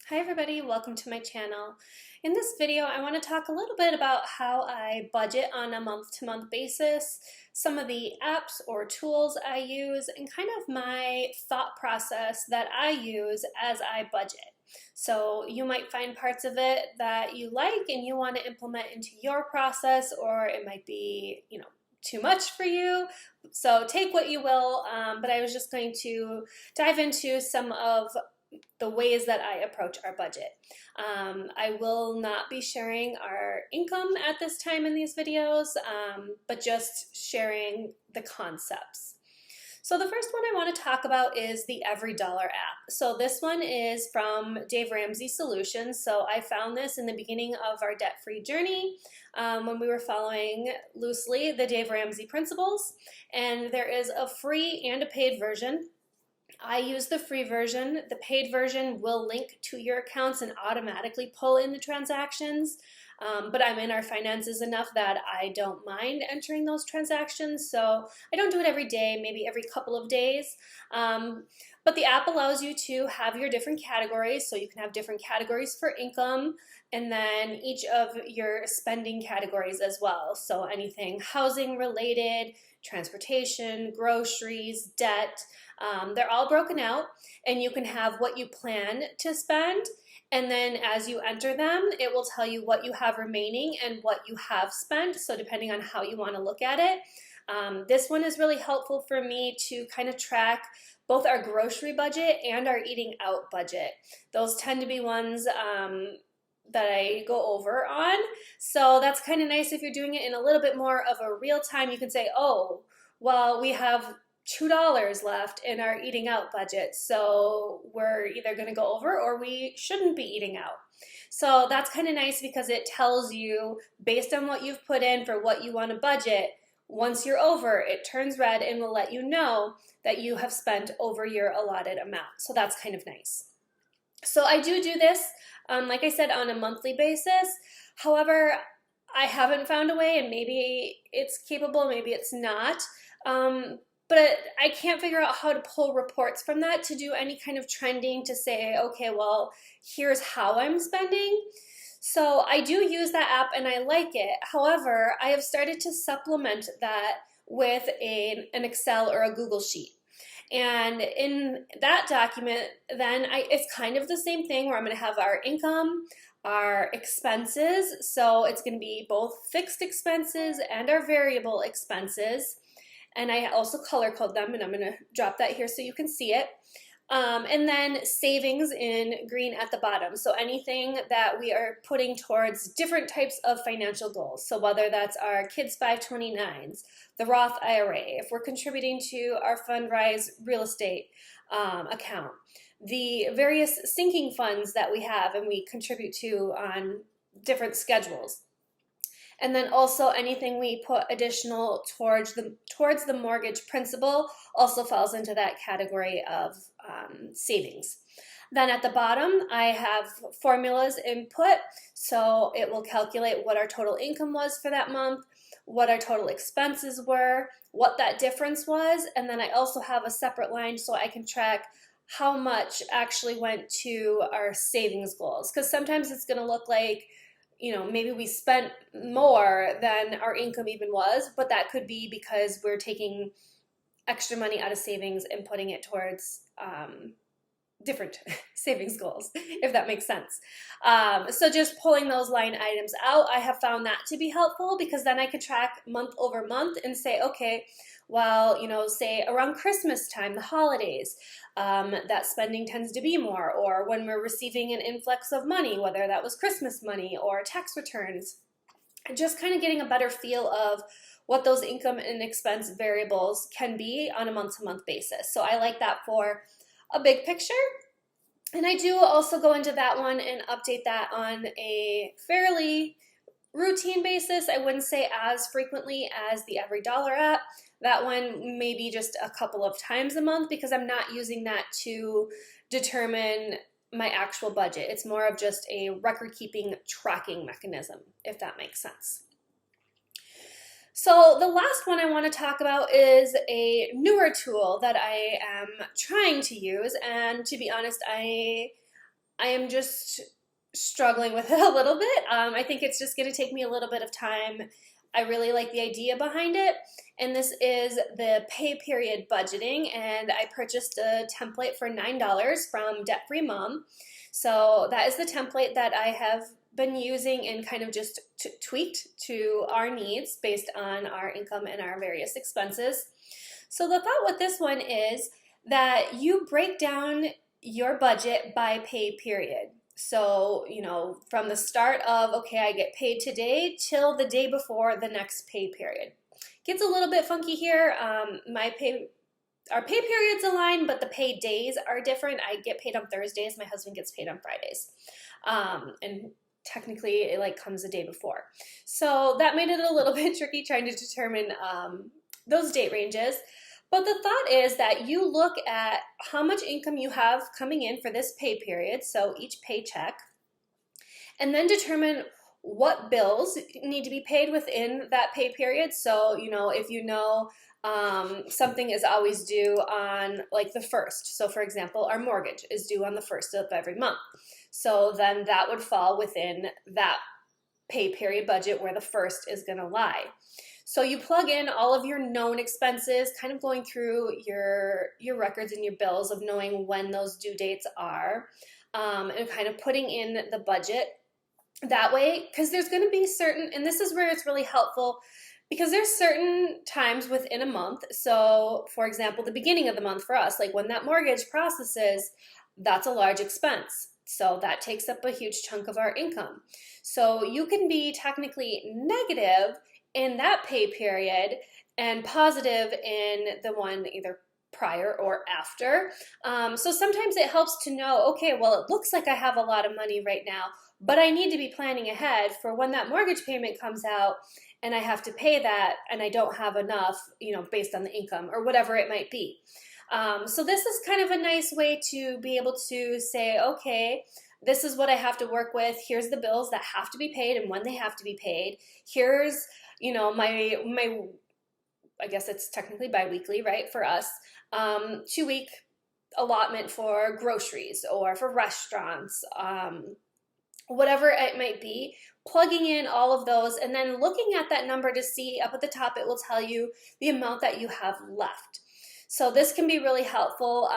Hi everybody, welcome to my channel. In this video I want to talk a little bit about how I budget on a month-to-month basis, some of the apps or tools I use, and kind of my thought process that I use as I budget. So you might find parts of it that you like and you want to implement into your process, or it might be, too much for you. So take what you will, but I was just going to dive into some of the ways that I approach our budget. I will not be sharing our income at this time in these videos, but just sharing the concepts. So the first one I want to talk about is the EveryDollar app. So this one is from Dave Ramsey Solutions. So I found this in the beginning of our debt-free journey when we were following loosely the Dave Ramsey principles. And there is a free and a paid version. I use the free version. The paid version will link to your accounts and automatically pull in the transactions. But I'm in our finances enough that I don't mind entering those transactions. So I don't do it every day, maybe every couple of days. But the app allows you to have your different categories. So you can have different categories for income and then each of your spending categories as well. So anything housing related, transportation, groceries, debt, they're all broken out, and you can have what you plan to spend, and then as you enter them, it will tell you what you have remaining and what you have spent, so depending on how you want to look at it. This one is really helpful for me to kind of track both our grocery budget and our eating out budget. Those tend to be ones that I go over on. So that's kind of nice if you're doing it in a little bit more of a real time. You can say, oh, well, we have $2 left in our eating out budget, so we're either going to go over or we shouldn't be eating out. So that's kind of nice because it tells you based on what you've put in for what you want to budget. Once you're over, it turns red and will let you know that you have spent over your allotted amount. So that's kind of nice. So I do this, like I said, on a monthly basis. However, I haven't found a way, and maybe it's capable, maybe it's not. But I can't figure out how to pull reports from that to do any kind of trending to say, okay, well, here's how I'm spending. So I do use that app and I like it. However, I have started to supplement that with an Excel or a Google Sheet. And in that document, then it's kind of the same thing where I'm going to have our income, our expenses. So it's going to be both fixed expenses and our variable expenses. And I also color code them, and I'm going to drop that here so you can see it. And then savings in green at the bottom. So anything that we are putting towards different types of financial goals. So whether that's our Kids 529s, the Roth IRA, if we're contributing to our Fundrise real estate account, the various sinking funds that we have and we contribute to on different schedules. And then also anything we put additional towards the mortgage principal also falls into that category of savings. Then at the bottom, I have formulas input, so it will calculate what our total income was for that month, what our total expenses were, what that difference was, and then I also have a separate line so I can track how much actually went to our savings goals, because sometimes it's going to look like maybe we spent more than our income even was, but that could be because we're taking extra money out of savings and putting it towards different savings goals, if that makes sense. So just pulling those line items out, I have found that to be helpful because then I can track month over month and say, okay, well, say around Christmas time, the holidays, that spending tends to be more, or when we're receiving an influx of money, whether that was Christmas money or tax returns, just kind of getting a better feel of what those income and expense variables can be on a month-to-month basis. So I like that for a big picture. And I do also go into that one and update that on a fairly routine basis. I wouldn't say as frequently as the EveryDollar app. That one maybe just a couple of times a month because I'm not using that to determine my actual budget. It's more of just a record-keeping tracking mechanism, if that makes sense. So the last one I want to talk about is a newer tool that I am trying to use, and to be honest, I I am just struggling with it a little bit. I think it's just going to take me a little bit of time. I really like the idea behind it. And this is the pay period budgeting. And I purchased a template for $9 from Debt Free Mom. So that is the template that I have been using and kind of just tweaked to our needs based on our income and our various expenses. So the thought with this one is that you break down your budget by pay period. So, from the start of, okay, I get paid today till the day before the next pay period. Gets a little bit funky here. Our pay periods align, but the pay days are different. I get paid on Thursdays. My husband gets paid on Fridays. And technically it like comes the day before. So that made it a little bit tricky trying to determine those date ranges. But the thought is that you look at how much income you have coming in for this pay period, so each paycheck, and then determine what bills need to be paid within that pay period. So, if something is always due on like the first. So for example, our mortgage is due on the first of every month. So then that would fall within that pay period budget where the first is going to lie. So you plug in all of your known expenses, kind of going through your records and your bills of knowing when those due dates are, and kind of putting in the budget that way, because there's going to be certain, and this is where it's really helpful, because there's certain times within a month. So for example, the beginning of the month for us, like when that mortgage processes, that's a large expense. So that takes up a huge chunk of our income. So you can be technically negative in that pay period and positive in the one either prior or after. So sometimes it helps to know, okay, well, it looks like I have a lot of money right now, but I need to be planning ahead for when that mortgage payment comes out and I have to pay that and I don't have enough, based on the income or whatever it might be. So this is kind of a nice way to be able to say, okay, this is what I have to work with. Here's the bills that have to be paid and when they have to be paid. Here's, my I guess it's technically biweekly, right, for us, 2-week allotment for groceries or for restaurants, whatever it might be, plugging in all of those and then looking at that number to see up at the top, it will tell you the amount that you have left. So this can be really helpful,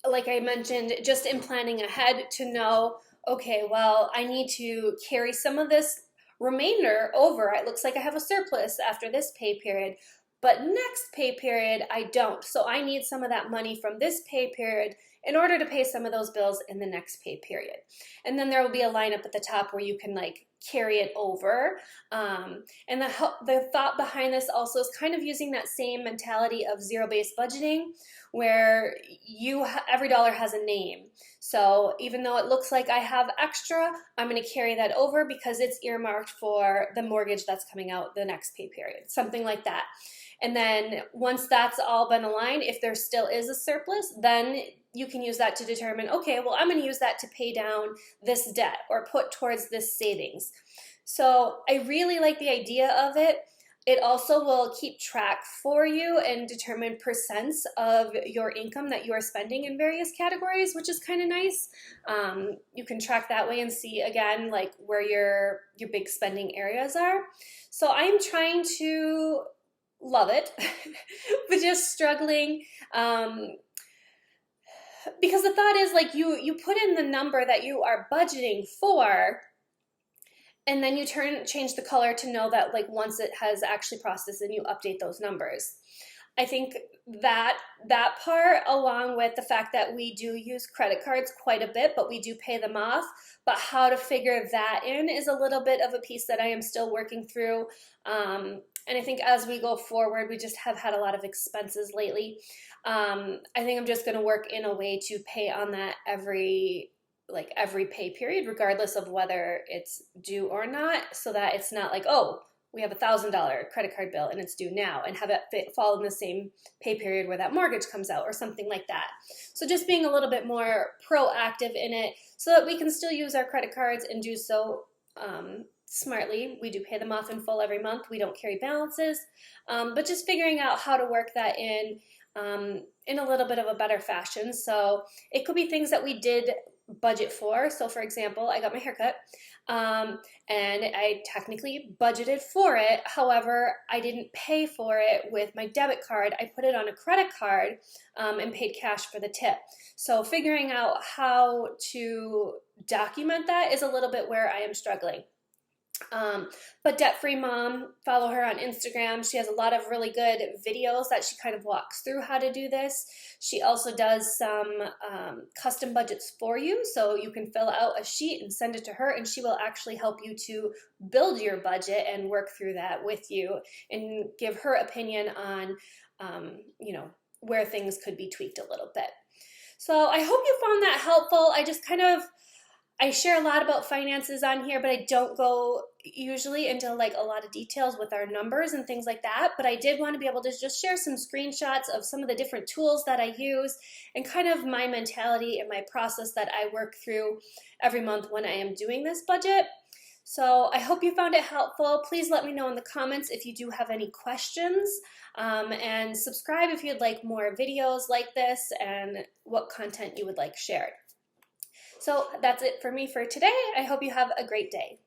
like I mentioned, just in planning ahead to know, okay, well, I need to carry some of this remainder over. It looks like I have a surplus after this pay period, but next pay period I don't. So I need some of that money from this pay period in order to pay some of those bills in the next pay period. And then there will be a line up at the top where you can like carry it over. And the thought behind this also is kind of using that same mentality of zero-based budgeting, where every dollar has a name. So even though it looks like I have extra, I'm going to carry that over because it's earmarked for the mortgage that's coming out the next pay period, something like that. And then once that's all been aligned, if there still is a surplus, then you can use that to determine, okay, well, I'm going to use that to pay down this debt or put towards this savings. So I really like the idea of it. It also will keep track for you and determine percents of your income that you are spending in various categories, which is kind of nice. You can track that way and see, again, like where your big spending areas are. So I'm trying to love it, but just struggling, because the thought is like you put in the number that you are budgeting for, and then you change the color to know that like once it has actually processed and you update those numbers. I think that part, along with the fact that we do use credit cards quite a bit, but we do pay them off, but how to figure that in is a little bit of a piece that I am still working through. And I think as we go forward, we just have had a lot of expenses lately. I think I'm just going to work in a way to pay on that every pay period, regardless of whether it's due or not, so that it's not like, oh, we have $1,000 credit card bill and it's due now, and have it fall in the same pay period where that mortgage comes out or something like that. So just being a little bit more proactive in it so that we can still use our credit cards and do so smartly. We do pay them off in full every month. We don't carry balances, but just figuring out how to work that in a little bit of a better fashion. So it could be things that we did budget for. So for example, I got my haircut and I technically budgeted for it. However, I didn't pay for it with my debit card. I put it on a credit card and paid cash for the tip. So figuring out how to document that is a little bit where I am struggling. But Debt Free Mom, follow her on Instagram. She has a lot of really good videos that she kind of walks through how to do this. She also does some custom budgets for you, so you can fill out a sheet and send it to her, and she will actually help you to build your budget and work through that with you and give her opinion on, where things could be tweaked a little bit. So I hope you found that helpful. I share a lot about finances on here, but I don't go usually into like a lot of details with our numbers and things like that. But I did want to be able to just share some screenshots of some of the different tools that I use and kind of my mentality and my process that I work through every month when I am doing this budget. So I hope you found it helpful. Please let me know in the comments if you do have any questions, and subscribe if you'd like more videos like this and what content you would like shared. So that's it for me for today. I hope you have a great day.